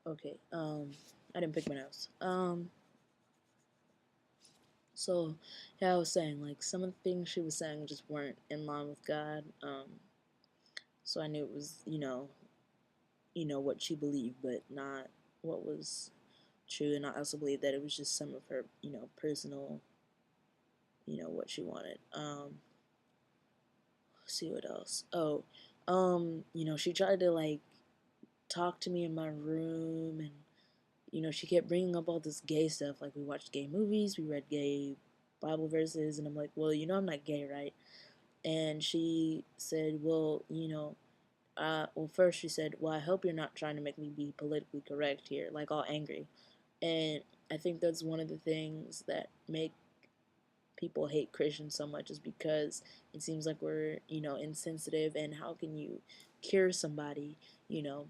Okay. I didn't pick my nose. So yeah, I was saying like some of the things she was saying just weren't in line with God. So I knew it was what she believed, but not what was true. And I also believe that it was just some of her personal what she wanted. Let's see what else. Oh, she tried to like talk to me in my room, and she kept bringing up all this gay stuff. Like, we watched gay movies, we read gay Bible verses, and I'm like, well, I'm not gay, right? And she said, well, first she said, well, I hope you're not trying to make me be politically correct here, like all angry. And I think that's one of the things that make people hate Christians so much, is because it seems like we're, insensitive. And how can you cure somebody, you know?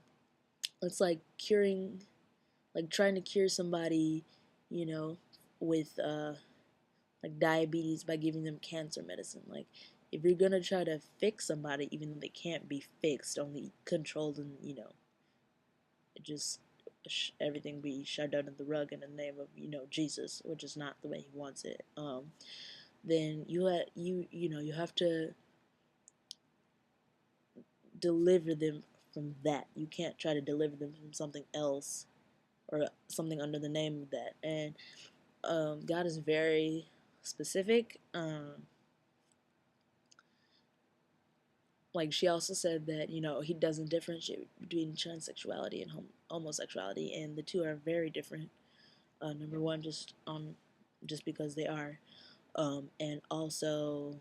It's like trying to cure somebody, you know, with like diabetes by giving them cancer medicine. Like, if you're gonna try to fix somebody, even though they can't be fixed, only controlled, and just everything be shoved under the rug in the name of Jesus, which is not the way he wants it. Then you have to deliver them from that. You can't try to deliver them from something else or something under the name of that. And God is very specific. Like, she also said that he doesn't differentiate between transsexuality and homosexuality, and the two are very different. Number one, just because they are, and also,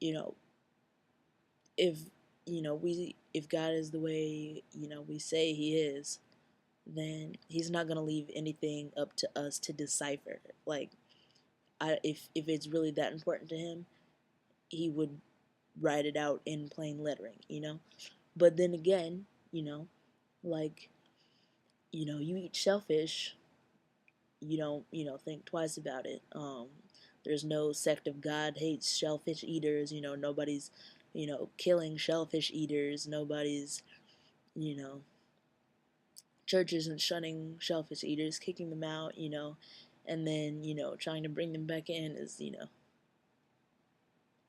you know, if if God is the way we say He is, then He's not gonna leave anything up to us to decipher. Like, if it's really that important to Him, He would write it out in plain lettering. But then again, like, you eat shellfish, you don't, think twice about it. There's no sect of God hates shellfish eaters. Nobody's, killing shellfish eaters. Nobody's, you know, churches and shunning shellfish eaters, kicking them out. And then trying to bring them back in as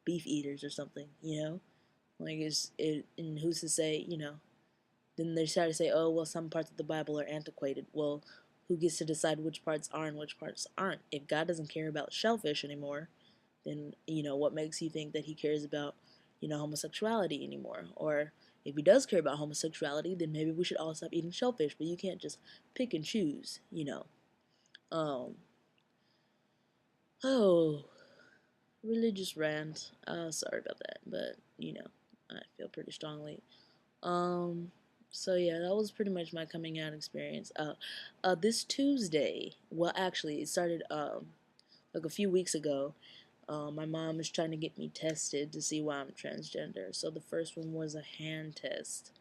beef eaters or something. Like, and who's to say, then they try to say, oh, well, some parts of the Bible are antiquated. Well, who gets to decide which parts are and which parts aren't? If God doesn't care about shellfish anymore, then, what makes you think that He cares about, homosexuality anymore? Or if He does care about homosexuality, then maybe we should all stop eating shellfish. But you can't just pick and choose. Um, oh, religious rant. Sorry about that, but, I feel pretty strongly. Um, so yeah, that was pretty much my coming out experience. This Tuesday, well, actually, it started like a few weeks ago. My mom was trying to get me tested to see why I'm transgender. So the first one was a hand test,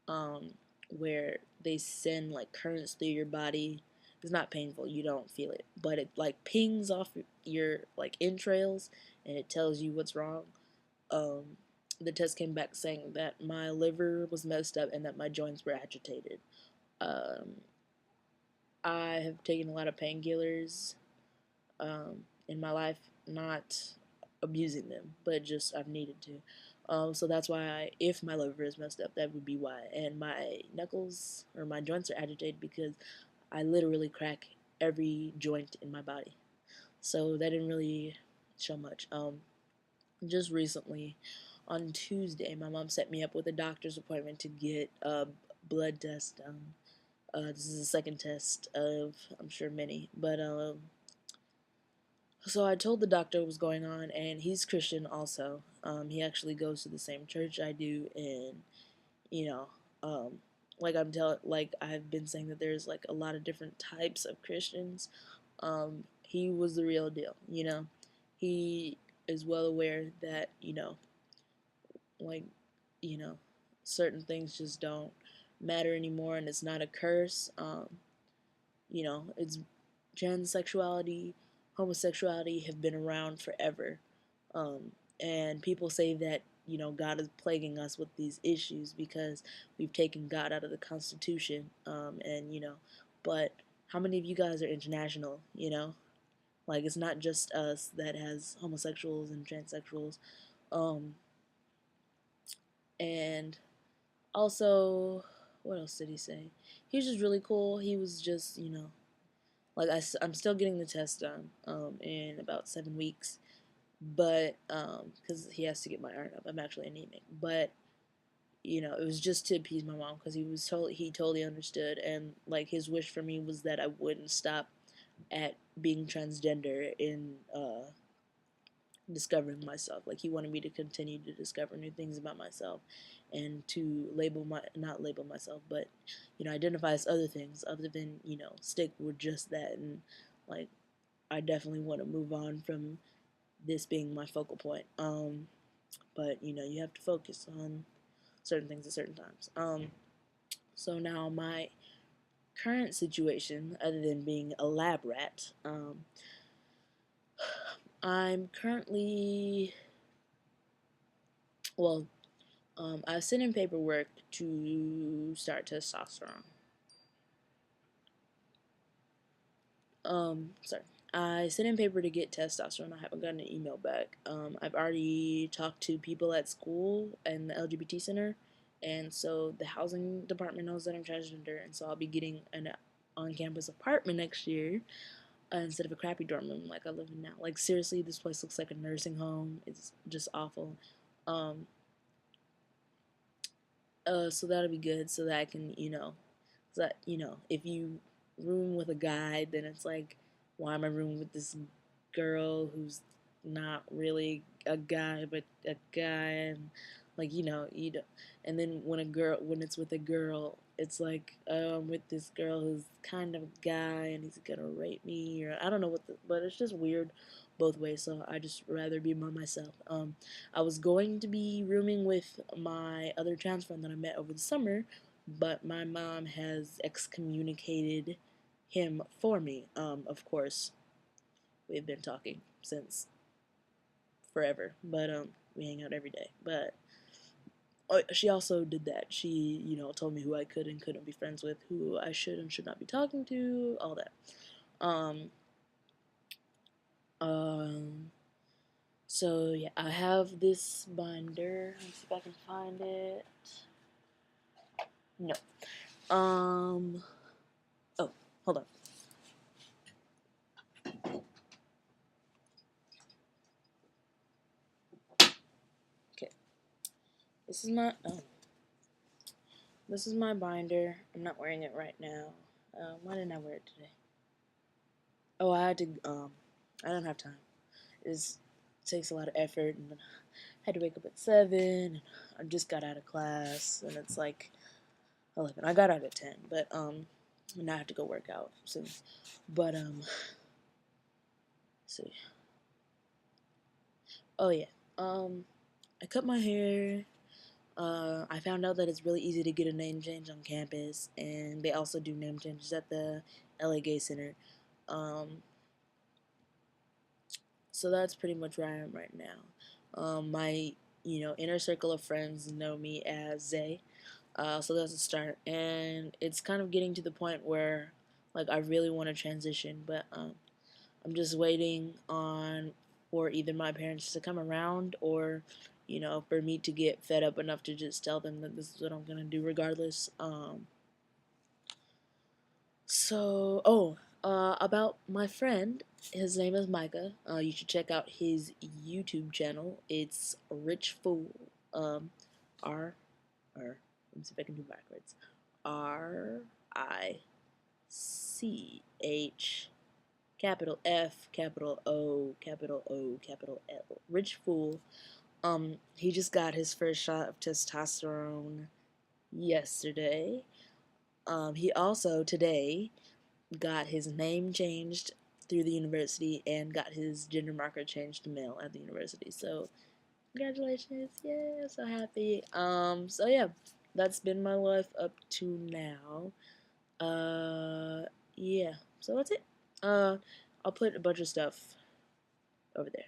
um, where they send like currents through your body. It's not painful, you don't feel it, but it like pings off your like entrails, and it tells you what's wrong. um, the test came back saying that my liver was messed up and that my joints were agitated. Um, I have taken a lot of painkillers in my life, not abusing them, but just I've needed to. So that's why if my liver is messed up, that would be why. And my knuckles or my joints are agitated because I literally crack every joint in my body. So that didn't really show much. Just recently, on Tuesday, my mom set me up with a doctor's appointment to get a blood test done. This is the second test of, I'm sure, many. But, so I told the doctor what was going on, and he's Christian also. He actually goes to the same church I do, and, you know, um, like I've been saying that there's like a lot of different types of Christians. He was the real deal. He is well aware that, like, you know, certain things just don't matter anymore, and it's not a curse. It's transsexuality, homosexuality have been around forever. And people say that God is plaguing us with these issues because we've taken God out of the Constitution. But how many of you guys are international? Like, it's not just us that has homosexuals and transsexuals. Um, and also, what else did he say? He was just really cool. He was just, like I'm still getting the test done in about 7 weeks, but because he has to get my iron up. I'm actually anemic, but it was just to appease my mom because he totally understood, and like his wish for me was that I wouldn't stop at being transgender in discovering myself. Like he wanted me to continue to discover new things about myself and to not label myself, but identify as other things other than stick with just that. And like I definitely want to move on from this being my focal point. But you have to focus on certain things at certain times. So now my current situation, other than being a lab rat, I'm currently, well, I sent in paperwork to start testosterone. Sorry. I sent in paper to get testosterone. I haven't gotten an email back. I've already talked to people at school and the LGBT center, and so the housing department knows that I'm transgender, and so I'll be getting an on-campus apartment next year instead of a crappy dorm room like I live in now. Like seriously, this place looks like a nursing home. It's just awful. Um, so that'll be good, so that I can, so that, if you room with a guy, then it's like, why am I rooming with this girl who's not really a guy, but a guy, and like, you don't, and then when it's with a girl, it's like, I'm with this girl who's kind of a guy, and he's gonna rape me, or I don't know but it's just weird both ways, so I just rather be by myself. I was going to be rooming with my other trans friend that I met over the summer, but my mom has excommunicated him for me. Of course, we've been talking since forever, but we hang out every day. But she also did that. She, told me who I could and couldn't be friends with, who I should and should not be talking to, all that. Um, um, so yeah, I have this binder. Let's see if I can find it. No. Oh, hold on. Okay. This is my this is my binder. I'm not wearing it right now. Why didn't I wear it today? Oh, I don't have time. It takes a lot of effort, and I had to wake up at 7. And I just got out of class, and it's like 11. I got out at 10, but now I have to go work out soon. But see. Oh yeah. I cut my hair. I found out that it's really easy to get a name change on campus, and they also do name changes at the LA Gay Center. Um, so that's pretty much where I am right now. My inner circle of friends know me as Zay. So that's a start, and it's kind of getting to the point where like I really want to transition, but I'm just waiting on for either my parents to come around or for me to get fed up enough to just tell them that this is what I'm gonna do regardless. About my friend, his name is Micah. You should check out his YouTube channel. It's Rich Fool. R, or let me see if I can do backwards. RICH, capital F, capital O, capital O, capital L. Rich Fool. He just got his first shot of testosterone yesterday. He also today got his name changed through the university and got his gender marker changed to male at the university. So congratulations, yay, I'm so happy. So yeah, that's been my life up to now. Yeah, so that's it. I'll put a bunch of stuff over there.